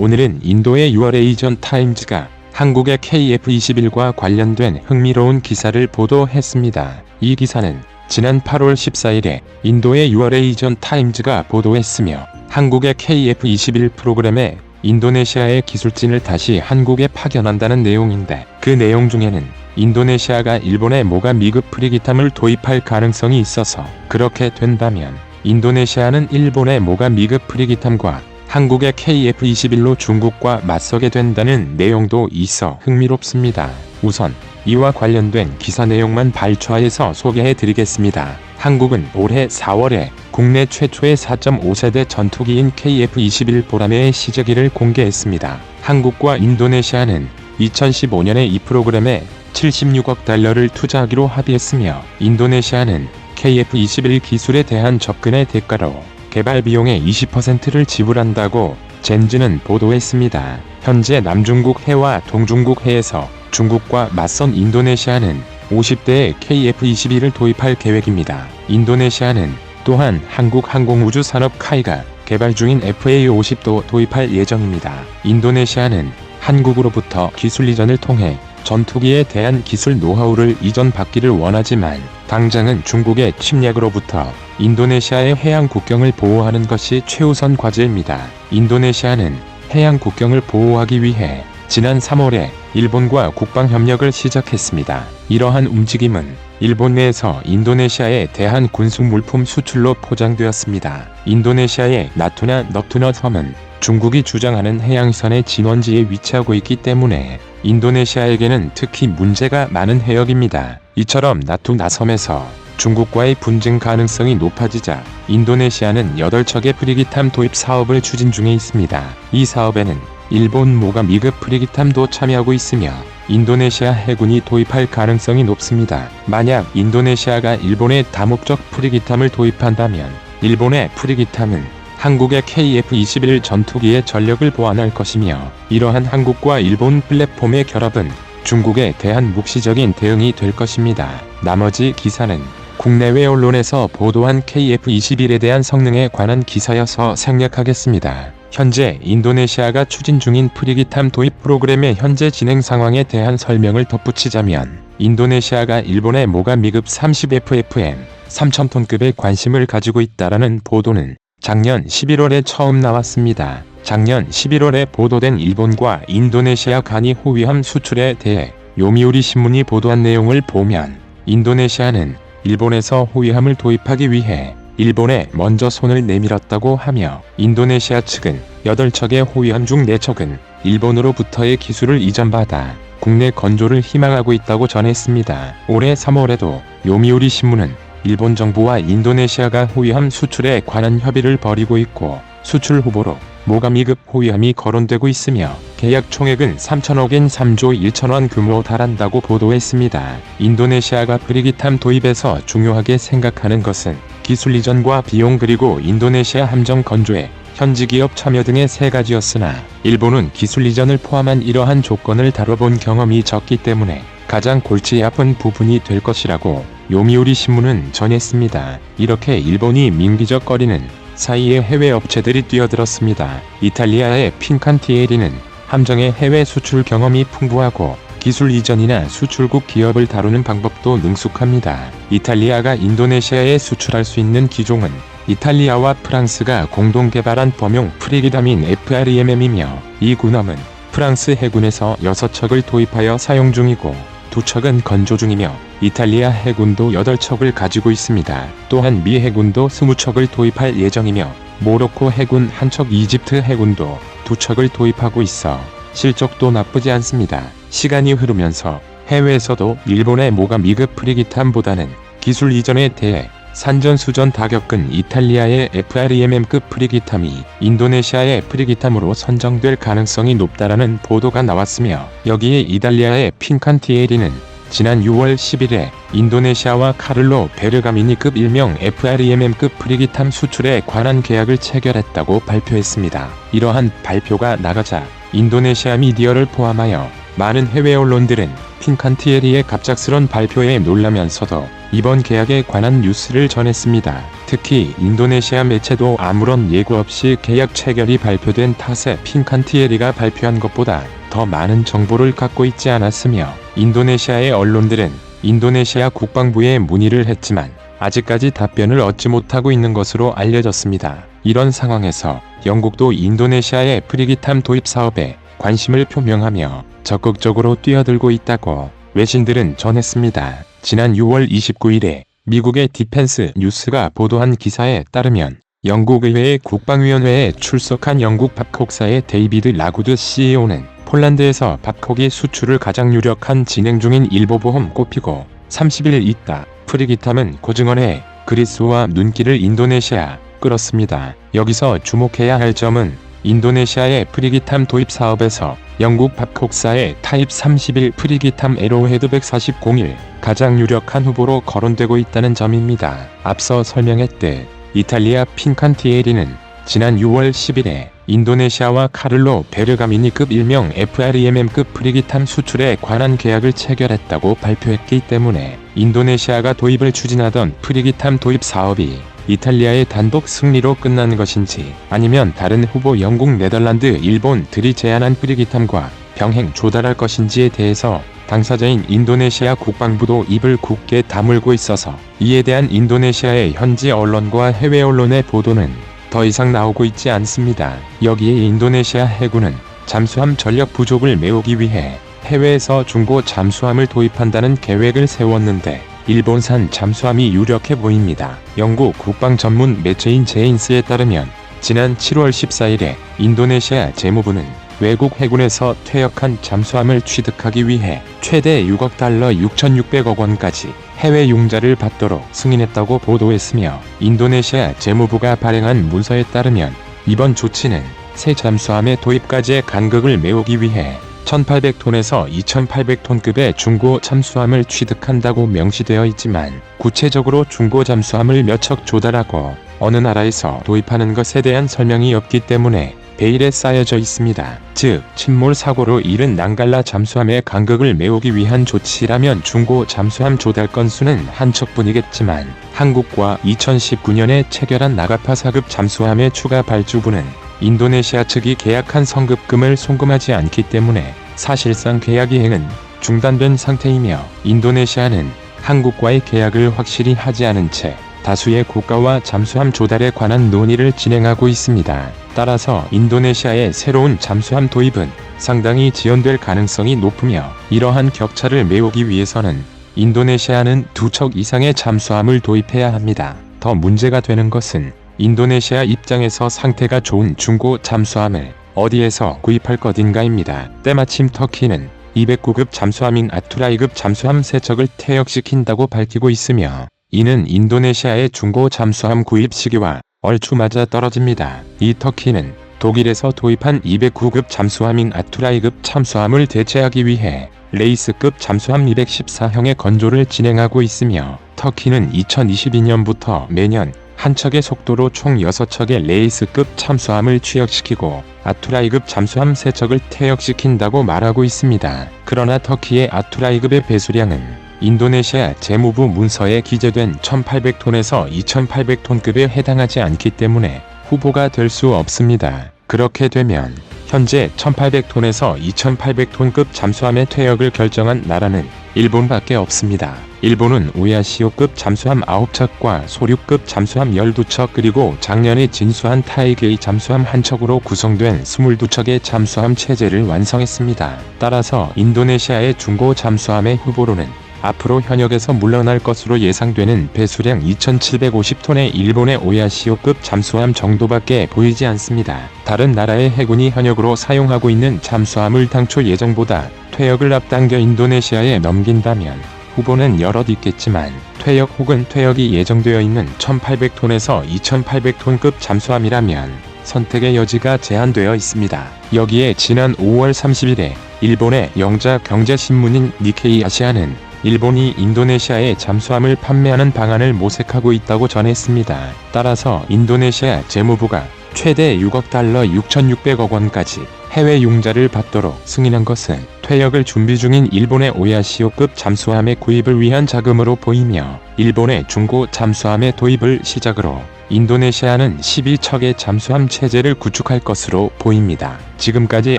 오늘은 인도의 유월 에이전 타임즈가 한국의 KF-21과 관련된 흥미로운 기사를 보도했습니다. 이 기사는 지난 8월 14일에 인도의 유월 에이전 타임즈가 보도했으며 한국의 KF-21 프로그램에 인도네시아의 기술진을 다시 한국에 파견한다는 내용인데, 그 내용 중에는 인도네시아가 일본의 모가 미급 프리기탐을 도입할 가능성이 있어서 그렇게 된다면 인도네시아는 일본의 모가 미급 프리기탐과 한국의 KF-21로 중국과 맞서게 된다는 내용도 있어 흥미롭습니다. 우선 이와 관련된 기사 내용만 발췌해서 소개해드리겠습니다. 한국은 올해 4월에 국내 최초의 4.5세대 전투기인 KF-21 보라매의 시제기를 공개했습니다. 한국과 인도네시아는 2015년에 이 프로그램에 76억 달러를 투자하기로 합의했으며, 인도네시아는 KF-21 기술에 대한 접근의 대가로 개발 비용의 20%를 지불한다고 젠지는 보도했습니다. 현재 남중국 해와 동중국 해에서 중국과 맞선 인도네시아는 50대의 KF-21을 도입할 계획입니다. 인도네시아는 또한 한국항공우주산업 카이가 개발 중인 FA-50도 도입할 예정입니다. 인도네시아는 한국으로부터 기술 이전을 통해 전투기에 대한 기술 노하우를 이전받기를 원하지만 당장은 중국의 침략으로부터 인도네시아의 해양 국경을 보호하는 것이 최우선 과제입니다. 인도네시아는 해양 국경을 보호하기 위해 지난 3월에 일본과 국방협력을 시작했습니다. 이러한 움직임은 일본 내에서 인도네시아에 대한 군수물품 수출로 포장되었습니다. 인도네시아의 나투나 넙투너 섬은 중국이 주장하는 해양선의 진원지에 위치하고 있기 때문에 인도네시아에게는 특히 문제가 많은 해역입니다. 이처럼 나투나 섬에서 중국과의 분쟁 가능성이 높아지자 인도네시아는 8척의 프리기탐 도입 사업을 추진 중에 있습니다. 이 사업에는 일본 모가 미급 프리기탐도 참여하고 있으며 인도네시아 해군이 도입할 가능성이 높습니다. 만약 인도네시아가 일본의 다목적 프리기탐을 도입한다면 일본의 프리기탐은 한국의 KF-21 전투기의 전력을 보완할 것이며, 이러한 한국과 일본 플랫폼의 결합은 중국에 대한 묵시적인 대응이 될 것입니다. 나머지 기사는 국내외 언론에서 보도한 KF-21에 대한 성능에 관한 기사여서 생략하겠습니다. 현재 인도네시아가 추진 중인 프리기탐 도입 프로그램의 현재 진행 상황에 대한 설명을 덧붙이자면, 인도네시아가 일본의 모가 미급 30FFM 3000톤급에 관심을 가지고 있다라는 보도는 작년 11월에 처음 나왔습니다. 작년 11월에 보도된 일본과 인도네시아 간이 호위함 수출에 대해 요미우리 신문이 보도한 내용을 보면, 인도네시아는 일본에서 호위함을 도입하기 위해 일본에 먼저 손을 내밀었다고 하며, 인도네시아 측은 8척의 호위함 중 4척은 일본으로부터의 기술을 이전받아 국내 건조를 희망하고 있다고 전했습니다. 올해 3월에도 요미우리 신문은 일본 정부와 인도네시아가 호위함 수출에 관한 협의를 벌이고 있고 수출 후보로 모가 미급 호위함이 거론되고 있으며 계약 총액은 3천억엔 3조 1천원 규모로 달한다고 보도했습니다. 인도네시아가 프리기탐 도입에서 중요하게 생각하는 것은 기술 이전과 비용, 그리고 인도네시아 함정 건조에 현지 기업 참여 등의 3가지였으나 일본은 기술 이전을 포함한 이러한 조건을 다뤄본 경험이 적기 때문에 가장 골치 아픈 부분이 될 것이라고 요미우리 신문은 전했습니다. 이렇게 일본이 민기적거리는 사이에 해외 업체들이 뛰어들었습니다. 이탈리아의 핀칸티에리는 함정의 해외 수출 경험이 풍부하고 기술 이전이나 수출국 기업을 다루는 방법도 능숙합니다. 이탈리아가 인도네시아에 수출할 수 있는 기종은 이탈리아와 프랑스가 공동 개발한 범용 프리기탐인 FREMM이며, 이 군함은 프랑스 해군에서 6척을 도입하여 사용 중이고 2척은 건조 중이며, 이탈리아 해군도 8척을 가지고 있습니다. 또한 미 해군도 20척을 도입할 예정이며, 모로코 해군 1척, 이집트 해군도 2척을 도입하고 있어 실적도 나쁘지 않습니다. 시간이 흐르면서 해외에서도 일본의 모가 미급 프리기탐보다는 기술 이전에 대해 산전수전 다 겪은 이탈리아의 FREMM급 프리기탐이 인도네시아의 프리기탐으로 선정될 가능성이 높다라는 보도가 나왔으며, 여기에 이탈리아의 핀칸티에리는 지난 6월 10일에 인도네시아와 카를로 베르가미니급 일명 FREMM급 프리기탐 수출에 관한 계약을 체결했다고 발표했습니다. 이러한 발표가 나가자 인도네시아 미디어를 포함하여 많은 해외 언론들은 핀칸티에리의 갑작스런 발표에 놀라면서도 이번 계약에 관한 뉴스를 전했습니다. 특히 인도네시아 매체도 아무런 예고 없이 계약 체결이 발표된 탓에 핀칸티에리가 발표한 것보다 더 많은 정보를 갖고 있지 않았으며, 인도네시아의 언론들은 인도네시아 국방부에 문의를 했지만 아직까지 답변을 얻지 못하고 있는 것으로 알려졌습니다. 이런 상황에서 영국도 인도네시아의 프리기탐 도입 사업에 관심을 표명하며 적극적으로 뛰어들고 있다고 외신들은 전했습니다. 지난 6월 29일에 미국의 디펜스 뉴스가 보도한 기사에 따르면 영국 의회의 국방위원회에 출석한 영국 밥콕사의 데이비드 라구드 CEO는 폴란드에서 밥콕이 수출을 가장 유력한 진행 중인 일보보험 꼽히고 30일 있다 프리기탐은 고증언해 그리스와 눈길을 인도네시아 끌었습니다. 여기서 주목해야 할 점은 인도네시아의 프리기탐 도입 사업에서 영국 밥콕사의 타입 31 프리기탐 에로헤드 14001 가장 유력한 후보로 거론되고 있다는 점입니다. 앞서 설명했듯 이탈리아 핀칸티에리는 지난 6월 10일에 인도네시아와 카를로 베르가미니급 일명 FREMM급 프리기탐 수출에 관한 계약을 체결했다고 발표했기 때문에 인도네시아가 도입을 추진하던 프리기탐 도입 사업이 이탈리아의 단독 승리로 끝난 것인지, 아니면 다른 후보 영국, 네덜란드, 일본들이 제안한 프리기탐과 병행 조달할 것인지에 대해서 당사자인 인도네시아 국방부도 입을 굳게 다물고 있어서 이에 대한 인도네시아의 현지 언론과 해외 언론의 보도는 더 이상 나오고 있지 않습니다. 여기에 인도네시아 해군은 잠수함 전력 부족을 메우기 위해 해외에서 중고 잠수함을 도입한다는 계획을 세웠는데 일본산 잠수함이 유력해 보입니다. 영국 국방 전문 매체인 제인스에 따르면 지난 7월 14일에 인도네시아 재무부는 외국 해군에서 퇴역한 잠수함을 취득하기 위해 최대 6억 달러 6,600억 원까지 해외 융자를 받도록 승인했다고 보도했으며, 인도네시아 재무부가 발행한 문서에 따르면 이번 조치는 새 잠수함의 도입까지의 간극을 메우기 위해 1,800톤에서 2,800톤급의 중고 잠수함을 취득한다고 명시되어 있지만, 구체적으로 중고 잠수함을 몇 척 조달하고 어느 나라에서 도입하는 것에 대한 설명이 없기 때문에 베일에 쌓여져 있습니다. 즉, 침몰 사고로 잃은 낭갈라 잠수함의 간극을 메우기 위한 조치라면 중고 잠수함 조달 건수는 한 척뿐이겠지만, 한국과 2019년에 체결한 나가파사급 잠수함의 추가 발주분은 인도네시아 측이 계약한 성급금을 송금하지 않기 때문에 사실상 계약 이행은 중단된 상태이며, 인도네시아는 한국과의 계약을 확실히 하지 않은 채 다수의 국가와 잠수함 조달에 관한 논의를 진행하고 있습니다. 따라서 인도네시아의 새로운 잠수함 도입은 상당히 지연될 가능성이 높으며, 이러한 격차를 메우기 위해서는 인도네시아는 2척 이상의 잠수함을 도입해야 합니다. 더 문제가 되는 것은 인도네시아 입장에서 상태가 좋은 중고 잠수함을 어디에서 구입할 것인가입니다. 때마침 터키는 209급 잠수함인 아투라이급 잠수함 3척을 퇴역시킨다고 밝히고 있으며, 이는 인도네시아의 중고 잠수함 구입 시기와 얼추 맞아 떨어집니다. 이 터키는 독일에서 도입한 209급 잠수함인 아투라이급 잠수함을 대체하기 위해 레이스급 잠수함 214형의 건조를 진행하고 있으며, 터키는 2022년부터 매년 한 척의 속도로 총 6척의 레이스급 잠수함을 취역시키고 아투라이급 잠수함 3척을 퇴역시킨다고 말하고 있습니다. 그러나 터키의 아투라이급의 배수량은 인도네시아 재무부 문서에 기재된 1,800톤에서 2,800톤급에 해당하지 않기 때문에 후보가 될 수 없습니다. 그렇게 되면 현재 1,800톤에서 2,800톤급 잠수함의 퇴역을 결정한 나라는 일본밖에 없습니다. 일본은 오야시오급 잠수함 9척과 소류급 잠수함 12척, 그리고 작년에 진수한 타이게이 잠수함 1척으로 구성된 22척의 잠수함 체제를 완성했습니다. 따라서 인도네시아의 중고 잠수함의 후보로는 앞으로 현역에서 물러날 것으로 예상되는 배수량 2,750톤의 일본의 오야시오급 잠수함 정도밖에 보이지 않습니다. 다른 나라의 해군이 현역으로 사용하고 있는 잠수함을 당초 예정보다 퇴역을 앞당겨 인도네시아에 넘긴다면 후보는 여럿 있겠지만, 퇴역 혹은 퇴역이 예정되어 있는 1,800톤에서 2,800톤급 잠수함이라면 선택의 여지가 제한되어 있습니다. 여기에 지난 5월 30일에 일본의 영자 경제신문인 니케이 아시아는 일본이 인도네시아에 잠수함을 판매하는 방안을 모색하고 있다고 전했습니다. 따라서 인도네시아 재무부가 최대 6억 달러 6,600억 원까지 해외 융자를 받도록 승인한 것은 퇴역을 준비 중인 일본의 오야시오급 잠수함의 구입을 위한 자금으로 보이며 일본의 중고 잠수함의 도입을 시작으로 인도네시아는 12척의 잠수함 체제를 구축할 것으로 보입니다. 지금까지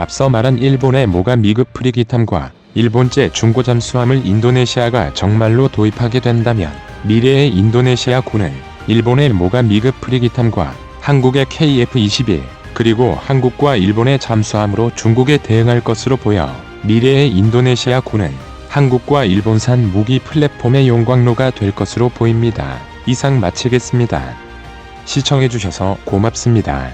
앞서 말한 일본의 모가 미급 프리기탐과 일본제 중고 잠수함을 인도네시아가 정말로 도입하게 된다면 미래의 인도네시아군은 일본의 모가 미급 프리기탐과 한국의 KF-21 그리고 한국과 일본의 잠수함으로 중국에 대응할 것으로 보여 미래의 인도네시아군은 한국과 일본산 무기 플랫폼의 용광로가 될 것으로 보입니다. 이상 마치겠습니다. 시청해주셔서 고맙습니다.